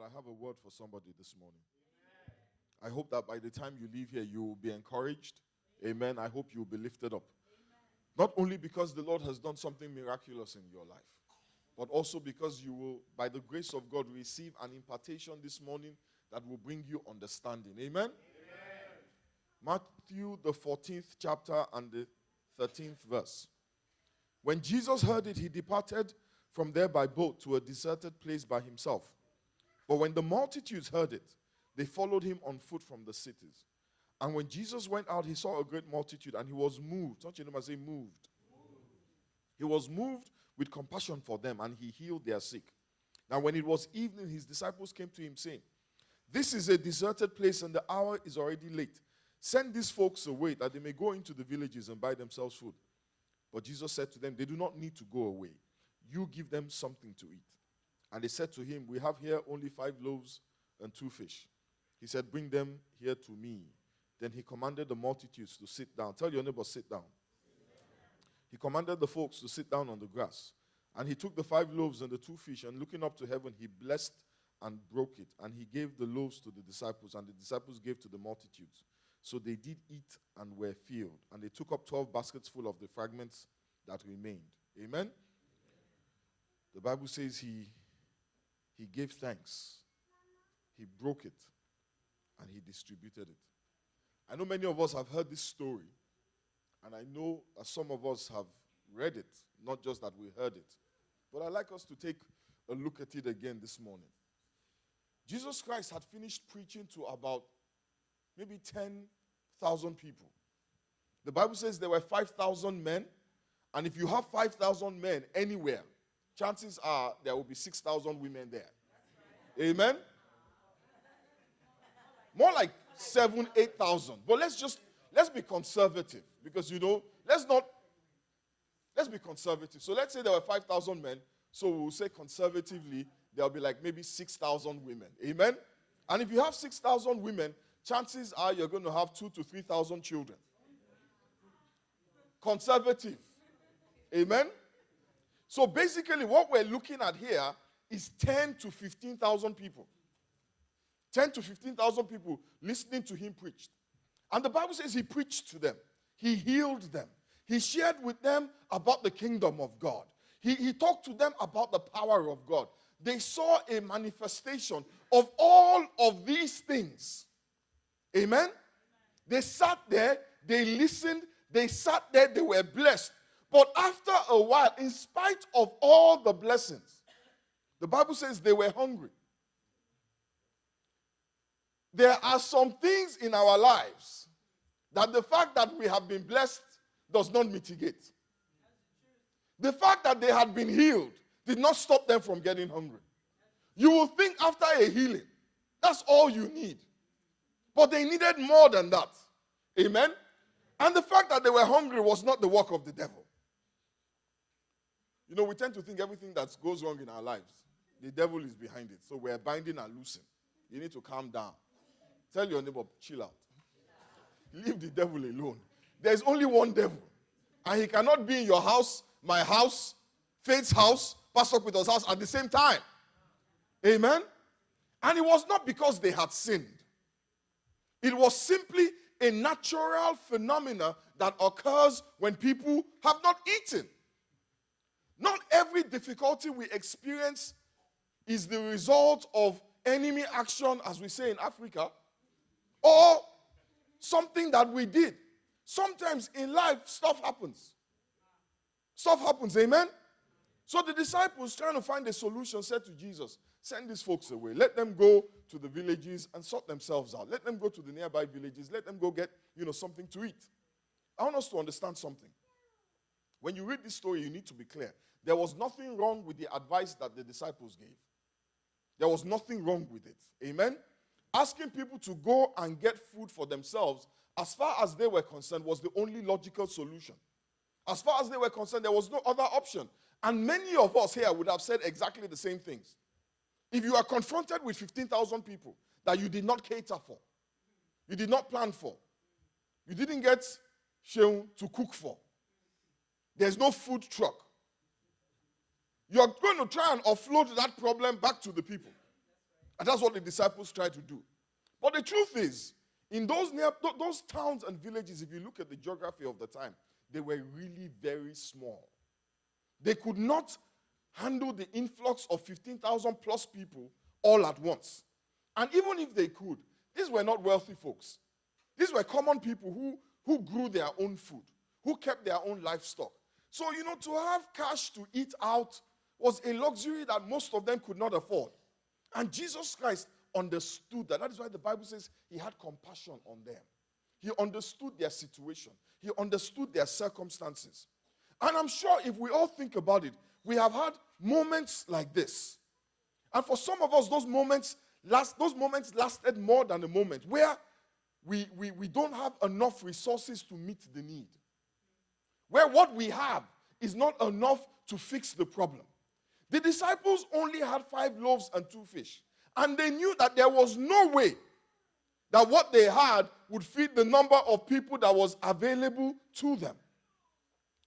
I have a word for somebody this morning. I hope that by the time you leave here, you will be encouraged. Amen. I hope you will be lifted up. Not only because the Lord has done something miraculous in your life, but also because you will, by the grace of God, receive an impartation this morning that will bring you understanding. Amen? Amen. Matthew, the 14th chapter and the 13th verse. When Jesus heard it, he departed from there by boat to a deserted place by himself. But when the multitudes heard it, they followed him on foot from the cities. And when Jesus went out, he saw a great multitude, and he was moved. Don't you know, I say moved. He was moved with compassion for them, and he healed their sick. Now, when it was evening, his disciples came to him, saying, "This is a deserted place, and the hour is already late. Send these folks away, that they may go into the villages and buy themselves food." But Jesus said to them, "They do not need to go away. You give them something to eat." And they said to him, "We have here only 5 loaves and 2 fish." He said, "Bring them here to me." Then he commanded the multitudes to sit down. Tell your neighbor, sit down. He commanded the folks to sit down on the grass. And he took the 5 loaves and the 2 fish, and looking up to heaven, he blessed and broke it. And he gave the loaves to the disciples, and the disciples gave to the multitudes. So they did eat and were filled. And they took up 12 baskets full of the fragments that remained. Amen? The Bible says he gave thanks. He broke it. And he distributed it. I know many of us have heard this story. And I know that some of us have read it, not just that we heard it. But I'd like us to take a look at it again this morning. Jesus Christ had finished preaching to about maybe 10,000 people. The Bible says there were 5,000 men. And if you have 5,000 men anywhere, chances are there will be 6,000 women there. Amen? More like 7,000, 8,000. But let's be conservative. Because, let's be conservative. So let's say there were 5,000 men. So we'll say conservatively, there'll be like maybe 6,000 women. Amen? And if you have 6,000 women, chances are you're going to have 2,000 to 3,000 children. Conservative. Amen? So basically what we're looking at here is 10 to 15,000 people. 10 to 15,000 people listening to him preach. And the Bible says he preached to them. He healed them. He shared with them about the kingdom of God. He talked to them about the power of God. They saw a manifestation of all of these things. Amen? They sat there, they listened, they sat there, they were blessed. But after a while, in spite of all the blessings, the Bible says they were hungry. There are some things in our lives that the fact that we have been blessed does not mitigate. The fact that they had been healed did not stop them from getting hungry. You will think after a healing, that's all you need. But they needed more than that. Amen? And the fact that they were hungry was not the work of the devil. You know, we tend to think everything that goes wrong in our lives, the devil is behind it. So we're binding and loosing. You need to calm down. Tell your neighbor, chill out. Leave the devil alone. There's only one devil. And he cannot be in your house, my house, Faith's house, Pastor Peter's house at the same time. Amen? And it was not because they had sinned. It was simply a natural phenomena that occurs when people have not eaten. Not every difficulty we experience is the result of enemy action, as we say in Africa, or something that we did. Sometimes in life, stuff happens. Stuff happens, amen? So the disciples, trying to find a solution, said to Jesus, "Send these folks away. Let them go to the villages and sort themselves out. Let them go to the nearby villages. Let them go get, something to eat." I want us to understand something. When you read this story, you need to be clear. There was nothing wrong with the advice that the disciples gave. There was nothing wrong with it. Amen? Asking people to go and get food for themselves, as far as they were concerned, was the only logical solution. As far as they were concerned, there was no other option. And many of us here would have said exactly the same things. If you are confronted with 15,000 people that you did not cater for, you did not plan for, you didn't get Sheung to cook for, there's no food truck, you are going to try and offload that problem back to the people. And that's what the disciples tried to do. But the truth is, in those towns and villages, if you look at the geography of the time, they were really very small. They could not handle the influx of 15,000 plus people all at once. And even if they could, these were not wealthy folks. These were common people who grew their own food, who kept their own livestock. So, to have cash to eat out was a luxury that most of them could not afford. And Jesus Christ understood that. That is why the Bible says he had compassion on them. He understood their situation. He understood their circumstances. And I'm sure if we all think about it, we have had moments like this. And for some of us, those moments lasted more than a moment, where we don't have enough resources to meet the need. Where what we have is not enough to fix the problem. The disciples only had 5 loaves and 2 fish. And they knew that there was no way that what they had would feed the number of people that was available to them.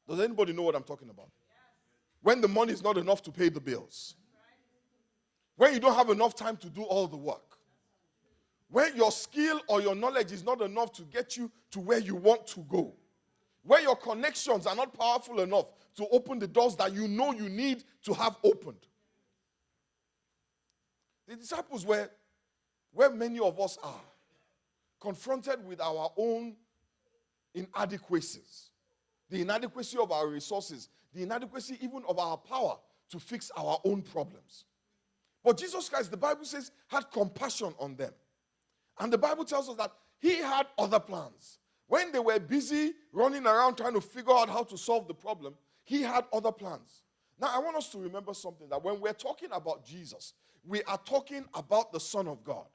Does anybody know what I'm talking about? When the money is not enough to pay the bills. When you don't have enough time to do all the work. When your skill or your knowledge is not enough to get you to where you want to go. Where your connections are not powerful enough to open the doors that you know you need to have opened. The disciples were where many of us are, confronted with our own inadequacies. The inadequacy of our resources, the inadequacy even of our power to fix our own problems. But Jesus Christ, the Bible says, had compassion on them. And the Bible tells us that he had other plans. When they were busy running around trying to figure out how to solve the problem, he had other plans. Now, I want us to remember something, that when we're talking about Jesus, we are talking about the Son of God.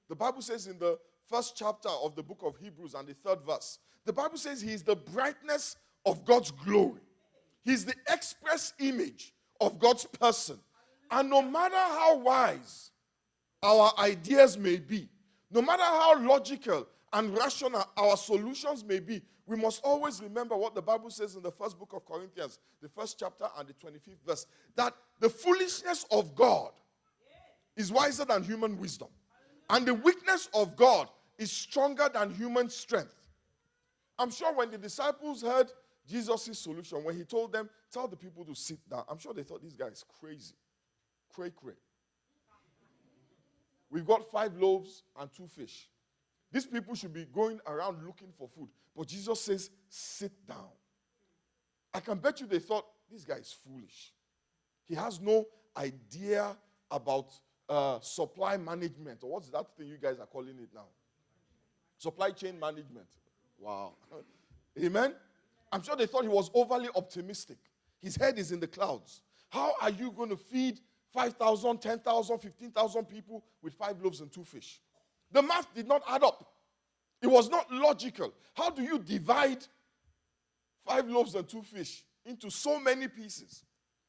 The Bible says in the first chapter of the book of Hebrews and the 3rd verse, the Bible says he is the brightness of God's glory. He's the express image of God's person. And no matter how wise our ideas may be, no matter how logical and rational our solutions may be, we must always remember what the Bible says in the first book of Corinthians, the 1st chapter and the 25th verse, that the foolishness of God is wiser than human wisdom. And the weakness of God is stronger than human strength. I'm sure when the disciples heard Jesus' solution, when he told them, tell the people to sit down, I'm sure they thought, this guy is crazy. Cray. We've got 5 loaves and 2 fish. These people should be going around looking for food. But Jesus says, sit down. I can bet you they thought, this guy is foolish. He has no idea about supply management. Or what's that thing you guys are calling it now? Supply chain management. Wow. Amen? I'm sure they thought he was overly optimistic. His head is in the clouds. How are you going to feed 5,000, 10,000, 15,000 people with 5 loaves and 2 fish? The math did not add up. It was not logical. How do you divide 5 loaves and 2 fish into so many pieces?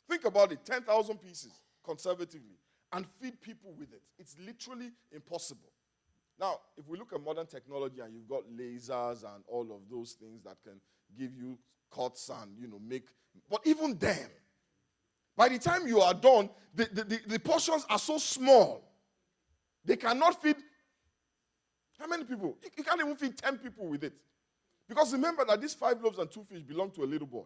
Think about it, 10,000 pieces, conservatively, and feed people with it. It's literally impossible. Now, if we look at modern technology and you've got lasers and all of those things that can give you cuts and, make... But even then, by the time you are done, the portions are so small. They cannot feed... How many people? You can't even feed 10 people with it. Because remember that these 5 loaves and 2 fish belonged to a little boy.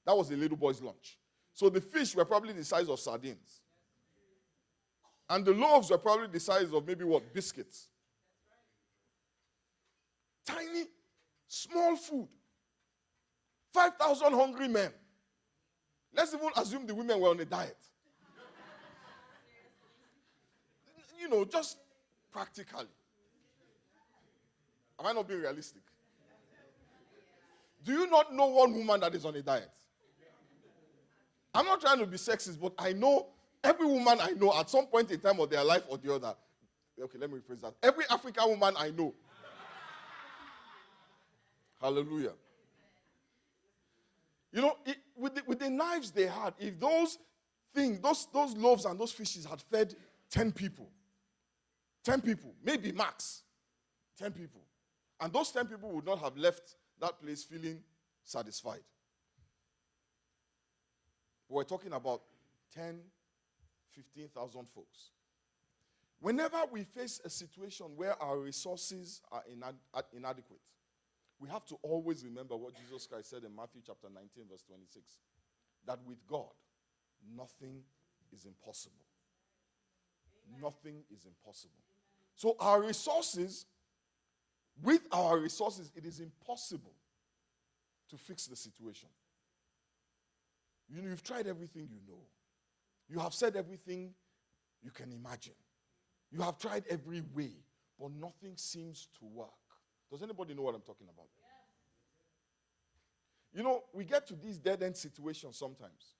That was a little boy's lunch. So the fish were probably the size of sardines. And the loaves were probably the size of maybe what? Biscuits. Tiny, small food. 5,000 hungry men. Let's even assume the women were on a diet. Just practically. Am I not being realistic? Do you not know one woman that is on a diet? I'm not trying to be sexist, but I know every woman I know at some point in time of their life or the other. Okay, let me rephrase that. Every African woman I know. Hallelujah. With the knives they had, if those loaves and those fishes had fed 10 people, maybe max, 10 people, and those 10 people would not have left that place feeling satisfied. We're talking about 10, 15,000 folks. Whenever we face a situation where our resources are inadequate, we have to always remember what Jesus Christ said in Matthew chapter 19, verse 26. That with God, nothing is impossible. Nothing is impossible. So with our resources, it is impossible to fix the situation. You've tried everything you know. You have said everything you can imagine. You have tried every way, but nothing seems to work. Does anybody know what I'm talking about? We get to these dead-end situations sometimes,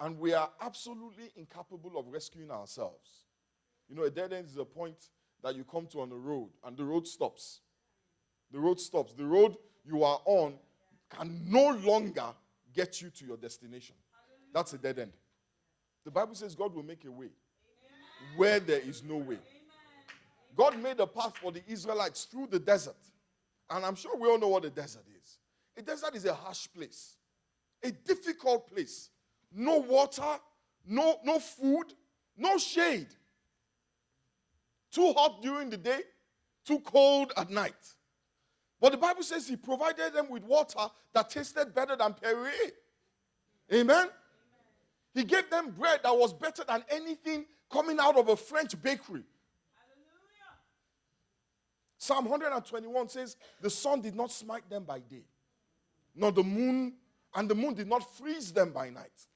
and we are absolutely incapable of rescuing ourselves. A dead end is a point that you come to on the road, and the road stops. The road stops. The road you are on can no longer get you to your destination. That's a dead end. The Bible says God will make a way where there is no way. God made a path for the Israelites through the desert. And I'm sure we all know what a desert is. A desert is a harsh place, a difficult place. No water, no food, no shade. Too hot during the day, too cold at night. But the Bible says he provided them with water that tasted better than Perrier. Amen? He gave them bread that was better than anything coming out of a French bakery. Hallelujah. Psalm 121 says, the sun did not smite them by day, nor the moon, and the moon did not freeze them by night.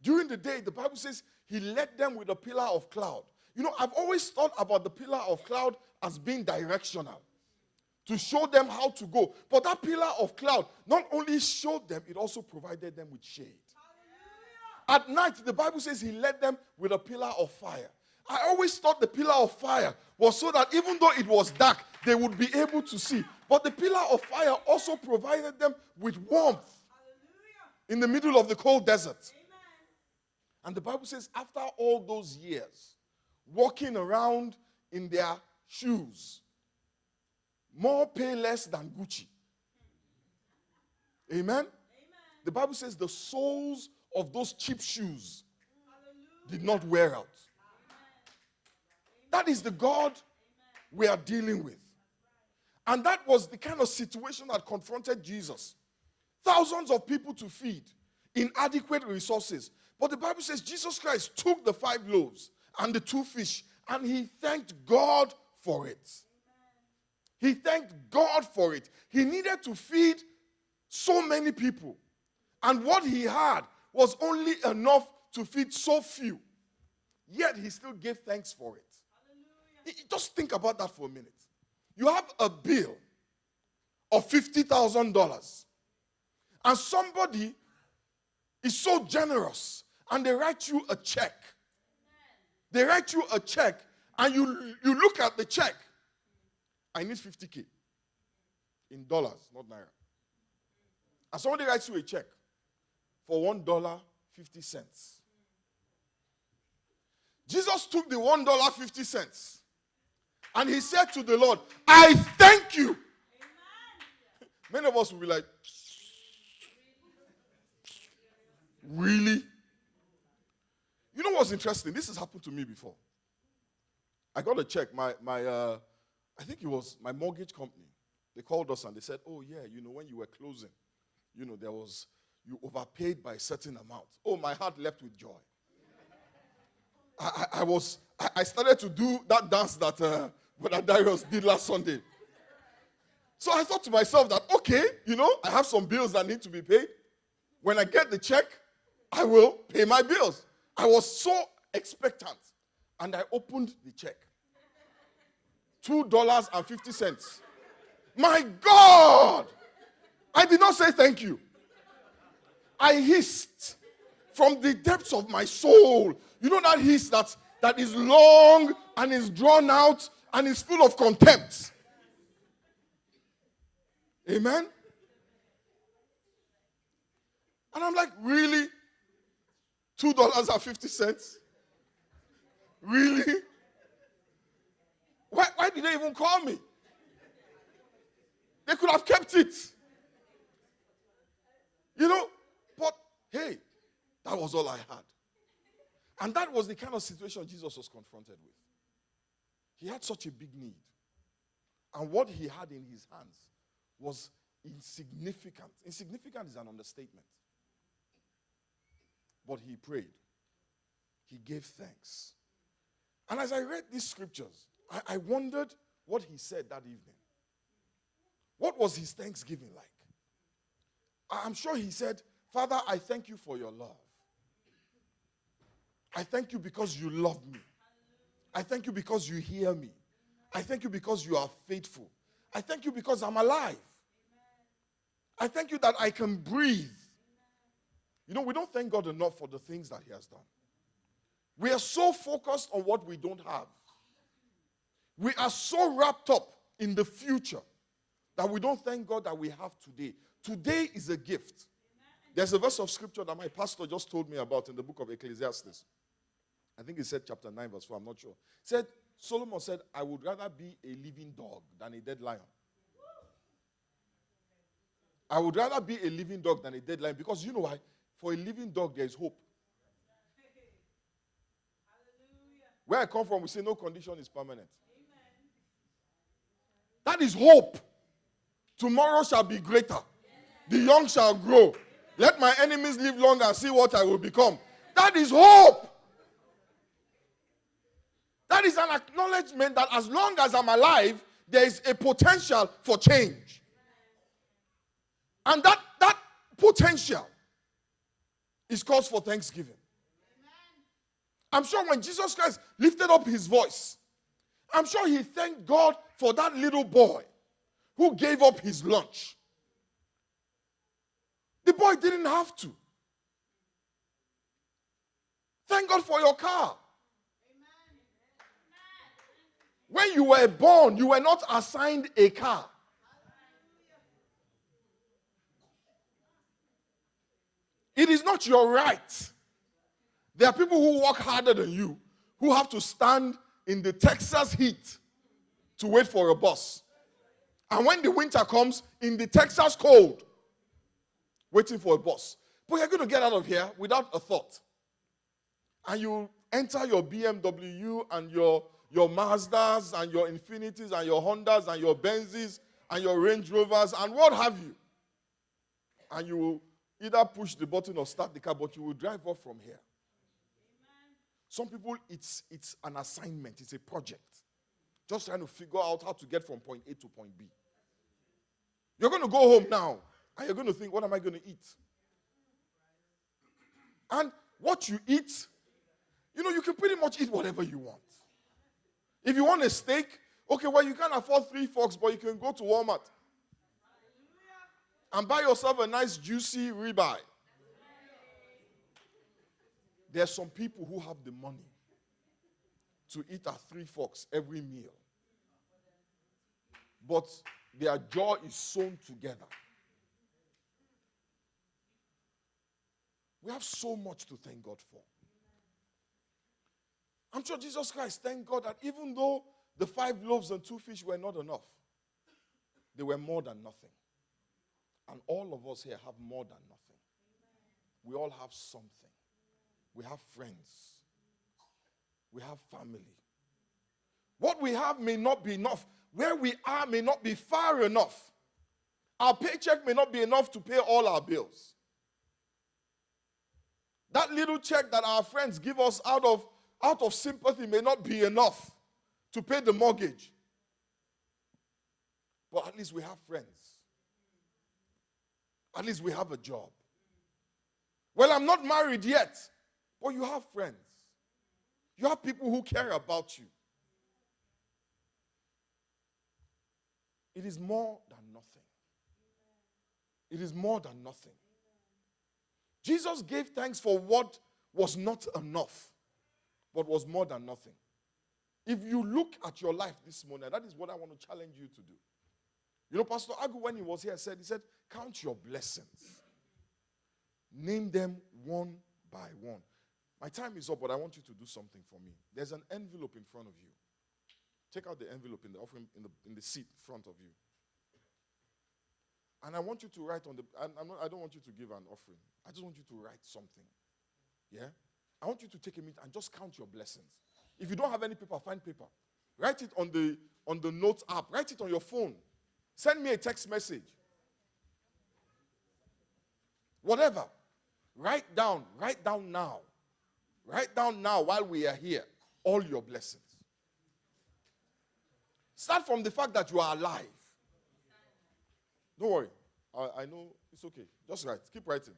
During the day, the Bible says he led them with a pillar of cloud. I've always thought about the pillar of cloud as being directional, to show them how to go. But that pillar of cloud not only showed them, it also provided them with shade. Hallelujah. At night, the Bible says he led them with a pillar of fire. I always thought the pillar of fire was so that even though it was dark, they would be able to see. But the pillar of fire also provided them with warmth. Hallelujah. In the middle of the cold desert. Amen. And the Bible says after all those years, walking around in their shoes, more pay less than Gucci. Amen? Amen? The Bible says the soles of those cheap shoes did not wear out. That is the God we are dealing with. And that was the kind of situation that confronted Jesus. Thousands of people to feed, inadequate resources. But the Bible says Jesus Christ took the 5 loaves and the 2 fish, and he thanked God for it. He thanked God for it. He needed to feed so many people. And what he had was only enough to feed so few. Yet he still gave thanks for it. Just think about that for a minute. You have a bill of $50,000. And somebody is so generous and they write you a check. They write you a check and you look at the check. I need 50K in dollars, not naira. And somebody writes you a check for $1.50. Jesus took the $1.50 and he said to the Lord, I thank you. Amen. Many of us will be like, really? You know what's interesting? This has happened to me before. I got a check. I think it was my mortgage company. They called us and they said, oh yeah, when you were closing, you overpaid by a certain amount. Oh, my heart leapt with joy. I started to do that dance that Brother Darius did last Sunday. So I thought to myself that, okay, I have some bills that need to be paid. When I get the check, I will pay my bills. I was so expectant. And I opened the check. $2.50. My God! I did not say thank you. I hissed from the depths of my soul. You know that hiss that is long and is drawn out and is full of contempt. Amen? And I'm like, really? $2.50? Really? Why did they even call me? They could have kept it. But hey, that was all I had. And that was the kind of situation Jesus was confronted with. He had such a big need. And what he had in his hands was insignificant. Insignificant is an understatement. But he prayed. He gave thanks. And as I read these scriptures, I wondered what he said that evening. What was his thanksgiving like? I'm sure he said, Father, I thank you for your love. I thank you because you love me. I thank you because you hear me. I thank you because you are faithful. I thank you because I'm alive. I thank you that I can breathe. You know, we don't thank God enough for the things that he has done. We are so focused on what we don't have. We are so wrapped up in the future that we don't thank God that we have today. Today is a gift. There's a verse of scripture that my pastor just told me about in the book of Ecclesiastes. I think he said chapter 9 verse 4, I'm not sure. Solomon said, I would rather be a living dog than a dead lion. I would rather be a living dog than a dead lion, because you know why? For a living dog, there is hope. Where I come from, we say no condition is permanent. That is hope. Tomorrow shall be greater. The young shall grow. Let my enemies live long and see what I will become. That is hope. That is an acknowledgement that as long as I'm alive, there is a potential for change. And that potential is cause for thanksgiving. I'm sure when Jesus Christ lifted up his voice, I'm sure he thanked God for that little boy who gave up his lunch. The boy didn't have to. Thank God for your car. When you were born, you were not assigned a car. It is not your right. There are people who work harder than you, who have to stand in the Texas heat to wait for a bus. And when the winter comes, in the Texas cold, waiting for a bus. But you're going to get out of here without a thought. And you enter your BMW and your Mazdas and your Infinitis and your Hondas and your Benzes and your Range Rovers and what have you. And you will either push the button or start the car, but you will drive off from here. Some people, it's an assignment. It's a project. Just trying to figure out how to get from point A to point B. You're going to go home now, and you're going to think, what am I going to eat? And what you eat, you can pretty much eat whatever you want. If you want a steak, okay, well, you can't afford 3 forks, but you can go to Walmart and buy yourself a nice, juicy ribeye. There are some people who have the money to eat at 3 forks every meal. But their jaw is sewn together. We have so much to thank God for. I'm sure Jesus Christ thanked God that even though the 5 loaves and 2 fish were not enough, they were more than nothing. And all of us here have more than nothing. We all have something. We have friends. We have family. What we have may not be enough. Where we are may not be far enough. Our paycheck may not be enough to pay all our bills. That little check that our friends give us out of sympathy may not be enough to pay the mortgage. But at least we have friends. At least we have a job. Well, I'm not married yet, but you have friends. You have people who care about you. It is more than nothing. It is more than nothing. Jesus gave thanks for what was not enough, but was more than nothing. If you look at your life this morning, that is what I want to challenge you to do. You know, Pastor Agu, when he was here, he said, count your blessings. Name them one by one. My time is up, but I want you to do something for me. There's an envelope in front of you. Take out the envelope in the offering in the seat in front of you. And I want you to write on the, I don't want you to give an offering. I just want you to write something. Yeah? I want you to take a minute and just count your blessings. If you don't have any paper, find paper. Write it on the notes app. Write it on your phone. Send me a text message. Whatever. Write down now. Write down now while we are here all your blessings. Start from the fact that you are alive. Don't worry. I know it's okay. Just write. Keep writing.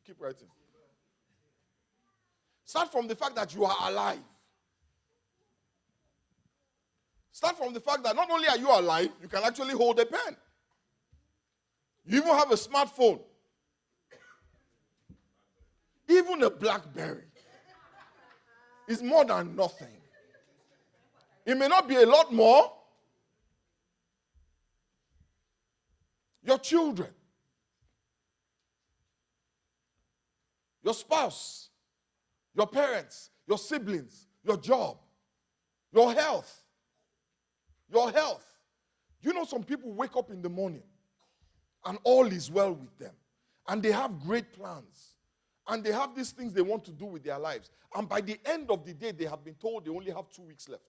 Keep writing. Start from the fact that you are alive. Start from the fact that not only are you alive, you can actually hold a pen. You even have a smartphone. Even a BlackBerry is more than nothing. It may not be a lot more. Your children, your spouse, your parents, your siblings, your job, your health. Your health. You know, some people wake up in the morning and all is well with them. And they have great plans. And they have these things they want to do with their lives. And by the end of the day, they have been told they only have 2 weeks left.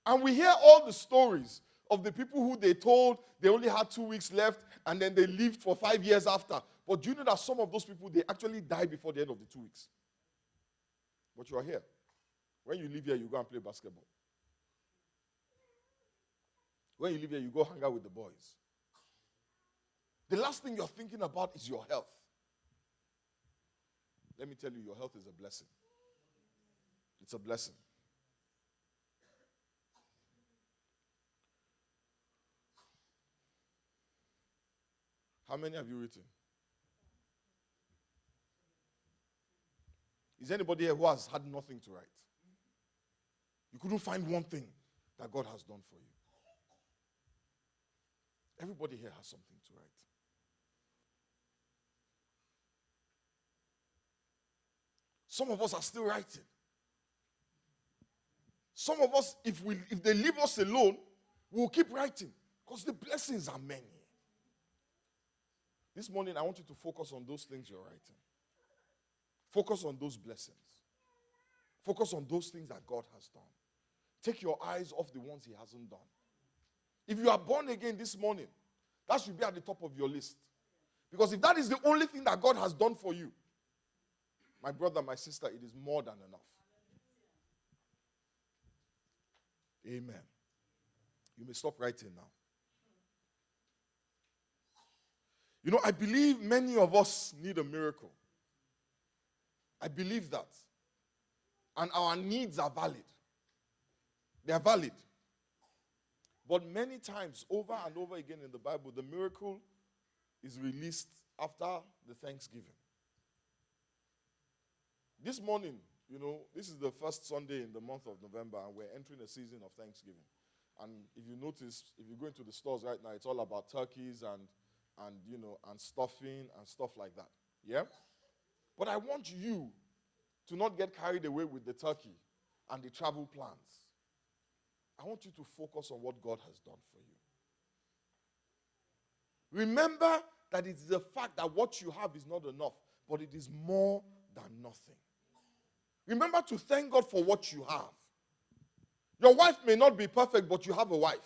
And we hear all the stories of the people who they told they only had 2 weeks left and then they lived for 5 years after. But do you know that some of those people, they actually die before the end of the 2 weeks? But you are here. When you leave here, you go and play basketball. When you leave here, you go hang out with the boys. The last thing you're thinking about is your health. Let me tell you, your health is a blessing. It's a blessing. How many have you written? Is anybody here who has had nothing to write? You couldn't find one thing that God has done for you. Everybody here has something to write. Some of us are still writing. Some of us, if they leave us alone, we'll keep writing because the blessings are many. This morning, I want you to focus on those things you're writing. Focus on those blessings. Focus on those things that God has done. Take your eyes off the ones he hasn't done. If you are born again this morning, that should be at the top of your list. Because if that is the only thing that God has done for you, my brother, my sister, it is more than enough. Amen. You may stop writing now. You know, I believe many of us need a miracle. I believe that. And our needs are valid. They are valid. But many times, over and over again in the Bible, the miracle is released after the Thanksgiving. This morning, you know, this is the first Sunday in the month of November, and we're entering a season of Thanksgiving. And if you notice, if you go into the stores right now, it's all about turkeys and stuffing and stuff like that. Yeah? But I want you to not get carried away with the turkey and the travel plans. I want you to focus on what God has done for you. Remember that it's the fact that what you have is not enough, but it is more than nothing. Remember to thank God for what you have. Your wife may not be perfect, but you have a wife.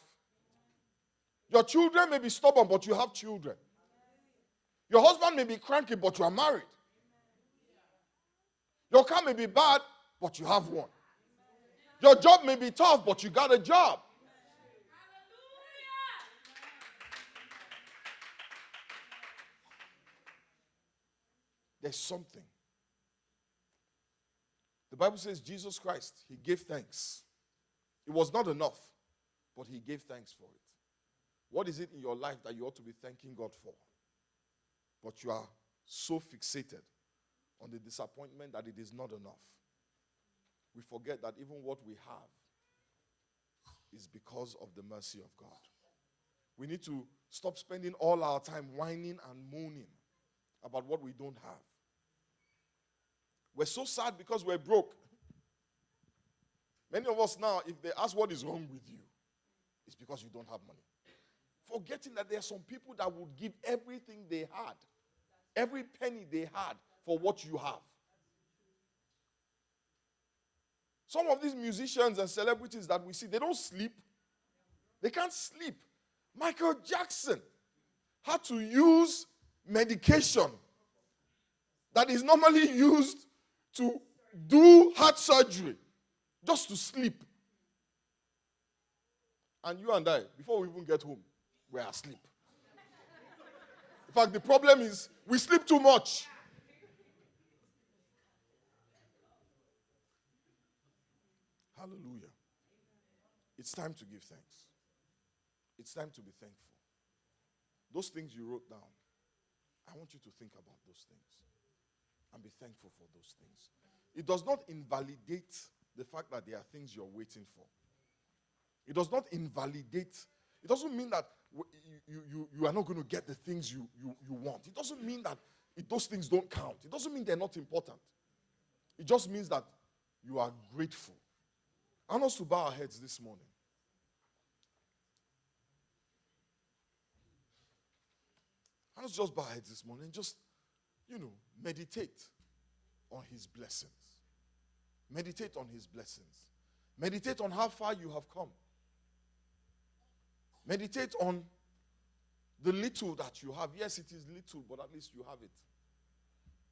Your children may be stubborn, but you have children. Your husband may be cranky, but you are married. Your car may be bad, but you have one. Your job may be tough, but you got a job. There's something. The Bible says Jesus Christ, he gave thanks. It was not enough, but he gave thanks for it. What is it in your life that you ought to be thanking God for? But you are so fixated on the disappointment that it is not enough. We forget that even what we have is because of the mercy of God. We need to stop spending all our time whining and moaning about what we don't have. We're so sad because we're broke. Many of us now, if they ask what is wrong with you, it's because you don't have money. Forgetting that there are some people that would give everything they had, every penny they had for what you have. Some of these musicians and celebrities that we see, they don't sleep. They can't sleep. Michael Jackson had to use medication that is normally used to do heart surgery just to sleep. And you and I, before we even get home, we are asleep. In fact, the problem is we sleep too much. Hallelujah. It's time to give thanks. It's time to be thankful. Those things you wrote down, I want you to think about those things and be thankful for those things. It does not invalidate the fact that there are things you're waiting for. It does not invalidate. It doesn't mean that you are not going to get the things you want. It doesn't mean that those things don't count. It doesn't mean they're not important. It just means that you are grateful. I want us to bow our heads this morning. I want us to just bow our heads this morning and just, meditate on his blessings. Meditate on his blessings. Meditate on how far you have come. Meditate on the little that you have. Yes, it is little, but at least you have it.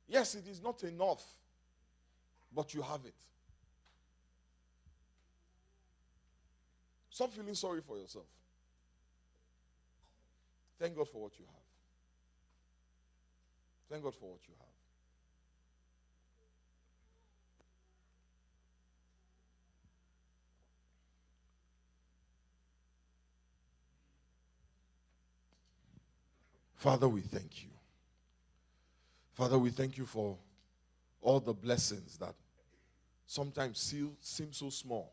Yes, it is not enough, but you have it. Stop feeling sorry for yourself. Thank God for what you have. Thank God for what you have. Father, we thank you. Father, we thank you for all the blessings that sometimes seem so small.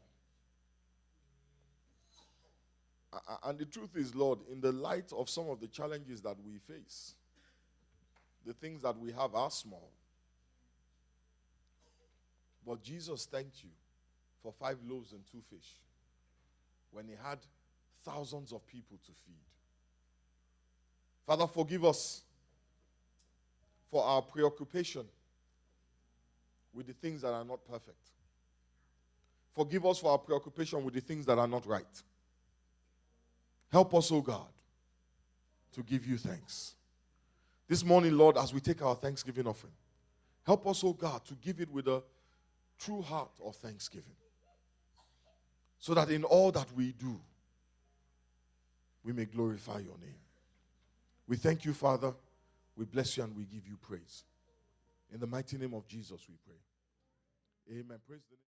And the truth is, Lord, in the light of some of the challenges that we face, the things that we have are small. But Jesus thanked you for 5 loaves and 2 fish when he had thousands of people to feed. Father, forgive us for our preoccupation with the things that are not perfect. Forgive us for our preoccupation with the things that are not right. Help us, O God, to give you thanks. This morning, Lord, as we take our Thanksgiving offering, help us, O God, to give it with a true heart of thanksgiving. So that in all that we do, we may glorify your name. We thank you, Father. We bless you and we give you praise. In the mighty name of Jesus we pray. Amen. Praise the name.